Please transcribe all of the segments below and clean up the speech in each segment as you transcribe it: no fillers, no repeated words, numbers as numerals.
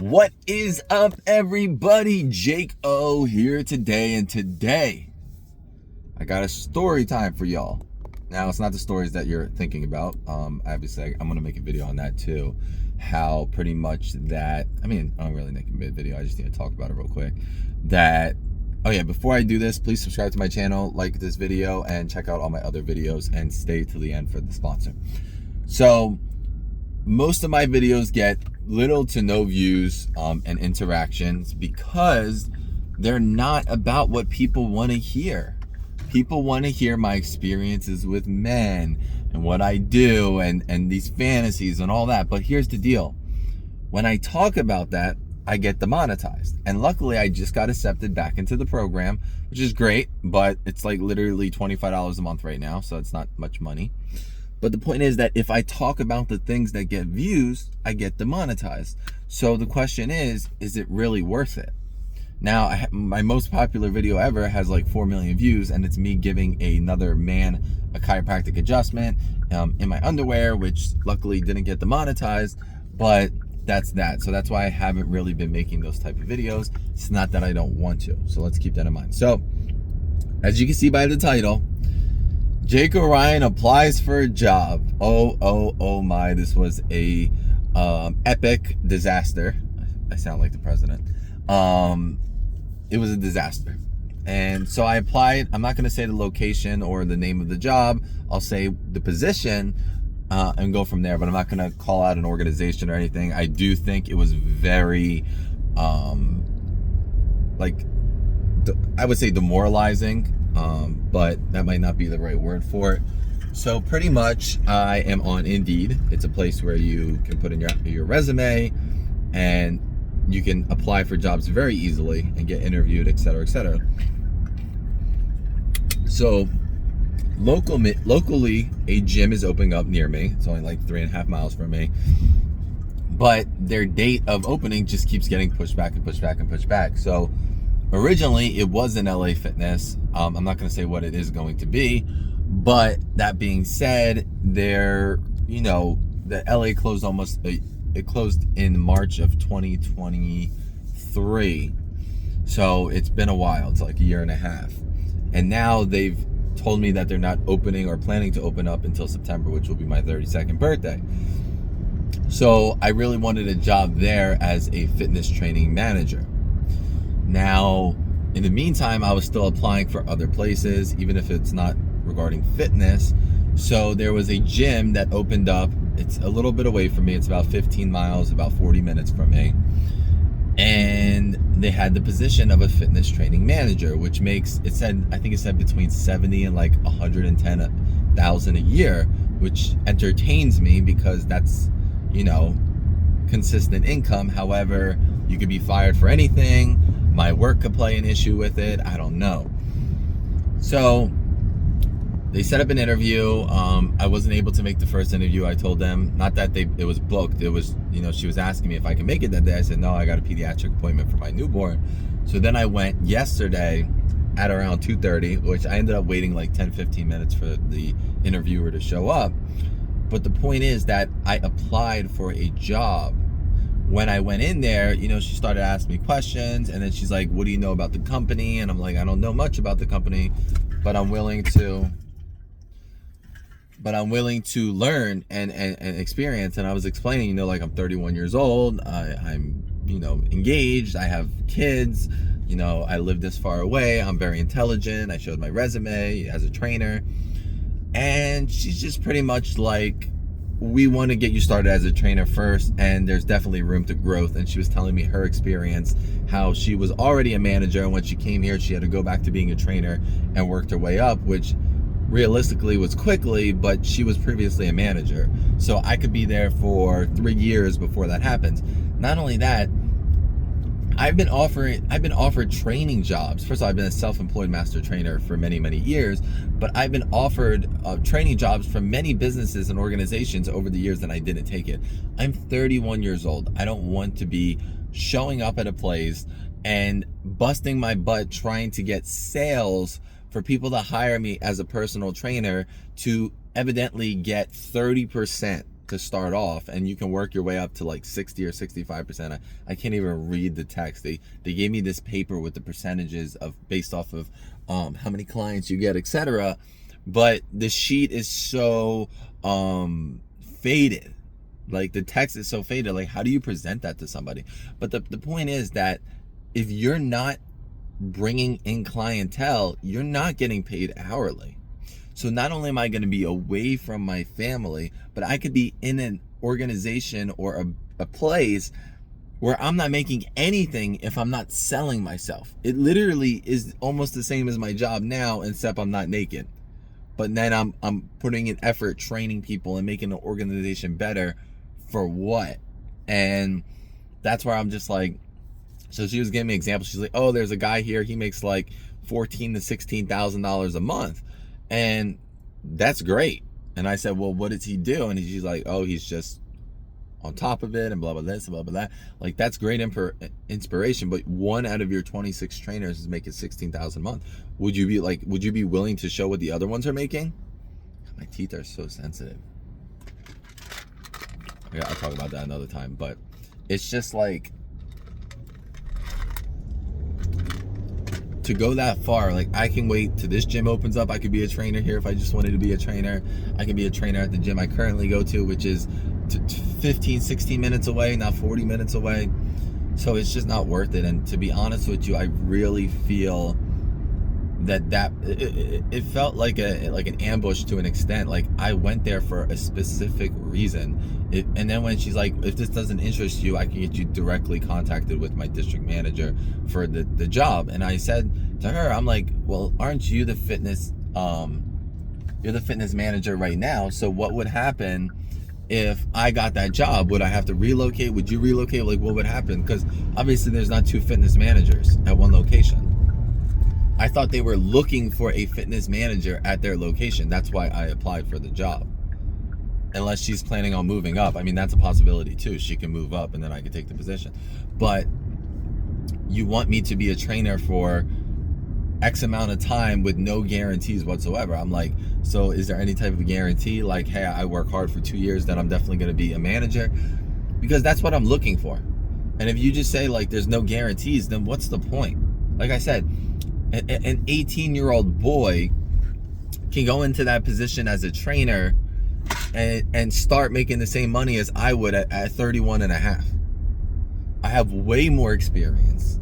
What is up, everybody? Jake O here today, and today I got a story time for y'all. Now, it's not the stories that you're thinking about. Obviously, I'm gonna make a video on that too. How pretty much that, I don't really make a video. I just need to talk about it real quick. Oh yeah, before I do this, please subscribe to my channel, like this video, and check out all my other videos, and stay to the end for the sponsor. So, most of my videos get little to no views and interactions because they're not about what people want to hear. People want to hear my experiences with men and what I do and these fantasies and all that. But here's the deal. When I talk about that, I get demonetized. And luckily, I just got accepted back into the program, which is great, but it's like literally $25 a month right now, so it's not much money. But the point is that if I talk about the things that get views, I get demonetized. So the question is it really worth it? Now, my most popular video ever has like 4 million views, and it's me giving another man a chiropractic adjustment in my underwear, which luckily didn't get demonetized, but that's that. So that's why I haven't really been making those type of videos. It's not that I don't want to. So let's keep that in mind. So as you can see by the title, Jake Orion applies for a job. Oh my, this was a epic disaster. I sound like the president. It was a disaster. And so I applied. I'm not going to say the location or the name of the job. I'll say the position and go from there, but I'm not going to call out an organization or anything. I do think it was very, I would say demoralizing. But that might not be the right word for it. So pretty much I am on Indeed. It's a place where you can put in your resume and you can apply for jobs very easily and get interviewed, etc., etc. So locally, a gym is opening up near me. It's only like 3.5 miles from me. But their date of opening just keeps getting pushed back and pushed back and pushed back. So originally, it was in LA Fitness. I'm not going to say what it is going to be, but that being said, the LA closed it closed in March of 2023. So it's been a while. It's like 1.5 years. And now they've told me that they're not opening or planning to open up until September, which will be my 32nd birthday. So I really wanted a job there as a fitness training manager. Now, in the meantime, I was still applying for other places, even if it's not regarding fitness. So there was a gym that opened up. It's a little bit away from me. It's about 15 miles, about 40 minutes from me. And they had the position of a fitness training manager, which makes, I think it said between 70 and like 110,000 a year, which entertains me because that's, consistent income. However, you could be fired for anything. My work could play an issue with it. I don't know. So they set up an interview. I wasn't able to make the first interview. I told them, not that it was booked. It was, she was asking me if I could make it that day. I said, no, I got a pediatric appointment for my newborn. So then I went yesterday at around 2:30, which I ended up waiting like 10-15 minutes for the interviewer to show up. But the point is that I applied for a job. When I went in there, she started asking me questions, and then she's like, what do you know about the company? And I'm like, I don't know much about the company, but I'm willing to learn and experience. And I was explaining, I'm 31 years old. I'm, engaged. I have kids. I live this far away. I'm very intelligent. I showed my resume as a trainer. And she's just pretty much like, we want to get you started as a trainer first, and there's definitely room to growth. And she was telling me her experience, how she was already a manager, and when she came here, she had to go back to being a trainer and worked her way up, which realistically was quickly, but she was previously a manager. So I could be there for 3 years before that happens. Not only that, I've been offered training jobs. First of all, I've been a self-employed master trainer for many, many years, but I've been offered training jobs from many businesses and organizations over the years, and I didn't take it. I'm 31 years old. I don't want to be showing up at a place and busting my butt trying to get sales for people to hire me as a personal trainer to evidently get 30% to start off, and you can work your way up to like 60 or 65%. I can't even read the text. They gave me this paper with the percentages of based off of how many clients you get, etc. But the sheet is so faded. Like the text is so faded. Like, how do you present that to somebody? But the point is that if you're not bringing in clientele, you're not getting paid hourly. So not only am I going to be away from my family, but I could be in an organization or a place where I'm not making anything if I'm not selling myself. It literally is almost the same as my job now, except I'm not naked. But then I'm putting in effort training people and making the organization better for what? And that's where I'm just like, so she was giving me examples. She's like, oh, there's a guy here, he makes like $14,000 to $16,000 a month. And that's great. And I said, well, what does he do? And she's like, oh, he's just on top of it and blah, blah, this and blah, blah, that. Like, that's great inspiration, but 1 out of your 26 trainers is making $16,000 a month. Would you be willing to show what the other ones are making? My teeth are so sensitive. Yeah, I'll talk about that another time, but it's just like, to go that far, like I can wait till this gym opens up. I could be a trainer here if I just wanted to be a trainer. I can be a trainer at the gym I currently go to, which is 15, 16 minutes away, not 40 minutes away. So it's just not worth it. And to be honest with you, I really feel that it felt like an ambush to an extent. Like I went there for a specific reason. And then when she's like, if this doesn't interest you, I can get you directly contacted with my district manager for the job. And I said to her, I'm like, well, aren't you the fitness, you're the fitness manager right now. So what would happen if I got that job? Would I have to relocate? Would you relocate? Like, what would happen? Because obviously there's not 2 fitness managers at one location. I thought they were looking for a fitness manager at their location. That's why I applied for the job. Unless she's planning on moving up. I mean, that's a possibility too. She can move up and then I could take the position. But you want me to be a trainer for X amount of time with no guarantees whatsoever. I'm like, so is there any type of guarantee? Like, hey, I work hard for 2 years, then I'm definitely going to be a manager? Because that's what I'm looking for. And if you just say like there's no guarantees, then what's the point? Like I said, an 18-year-old boy can go into that position as a trainer and start making the same money as I would at 31 and a half. I have way more experience.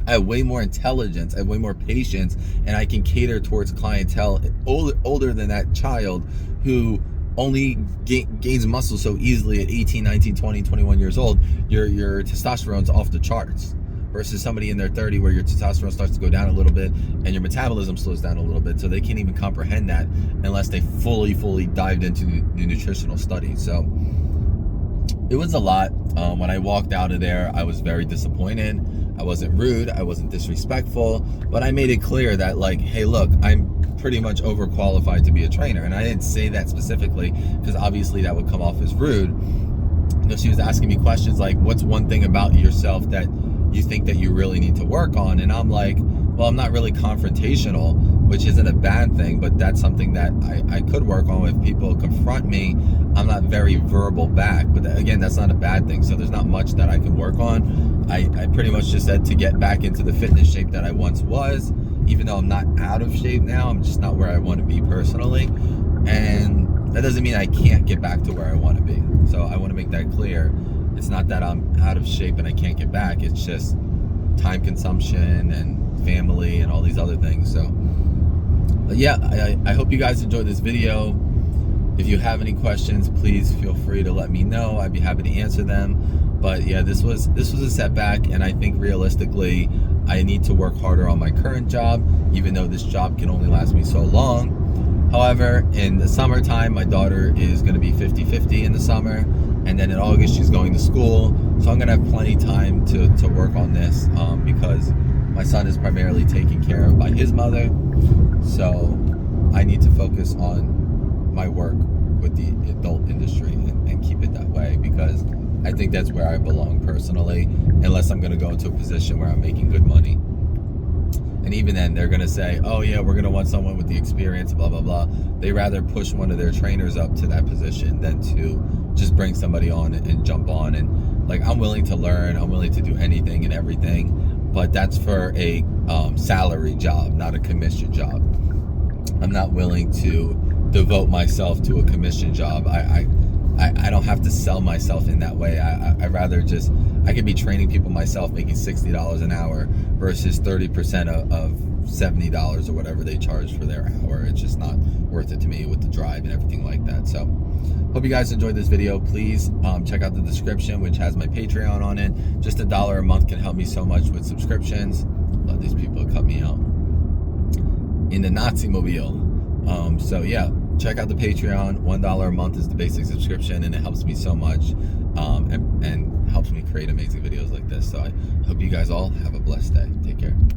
I have way more intelligence. I have way more patience, and I can cater towards clientele older than that child who only gains muscle so easily at 18, 19, 20, 21 years old. Your testosterone's off the charts. Versus somebody in their 30 where your testosterone starts to go down a little bit and your metabolism slows down a little bit, so they can't even comprehend that unless they fully dived into the nutritional study. So it was a lot. When I walked out of there, I was very disappointed. I wasn't rude, I wasn't disrespectful, but I made it clear that like, hey, look, I'm pretty much overqualified to be a trainer. And I didn't say that specifically because obviously that would come off as rude. You know, she was asking me questions like, what's one thing about yourself that you think that you really need to work on? And I'm like, well, I'm not really confrontational, which isn't a bad thing, but that's something that I could work on. If people confront me, I'm not very verbal back, but again, that's not a bad thing. So there's not much that I can work on. I pretty much just said to get back into the fitness shape that I once was, even though I'm not out of shape now, I'm just not where I want to be personally. And that doesn't mean I can't get back to where I want to be. So I want to make that clear. It's not that I'm out of shape and I can't get back. It's just time consumption and family and all these other things. So but yeah, I hope you guys enjoyed this video. If you have any questions, please feel free to let me know. I'd be happy to answer them. But yeah, this was a setback, and I think realistically I need to work harder on my current job, even though this job can only last me so long. However, in the summertime, my daughter is going to be 50-50 in the summer, and then in August she's going to school, so I'm going to have plenty of time to work on this because my son is primarily taken care of by his mother, so I need to focus on my work with the adult industry and keep it that way, because I think that's where I belong personally, unless I'm going to go into a position where I'm making good money. And even then, they're gonna say, oh yeah, we're gonna want someone with the experience, blah blah blah. They rather push one of their trainers up to that position than to just bring somebody on and jump on. And like, I'm willing to learn, I'm willing to do anything and everything, but that's for a salary job, not a commission job. I'm not willing to devote myself to a commission job. I don't have to sell myself in that way. I rather just, I could be training people myself, making $60 an hour versus 30% of $70 or whatever they charge for their hour. It's just not worth it to me with the drive and everything like that. So hope you guys enjoyed this video. Please check out the description, which has my Patreon on it. Just $1 a month can help me so much with subscriptions. Love these people cut me out in the Nazi mobile. So yeah, check out the Patreon. $1 a month is the basic subscription, and it helps me so much, and helps me create amazing videos like this. So I hope you guys all have a blessed day. Take care.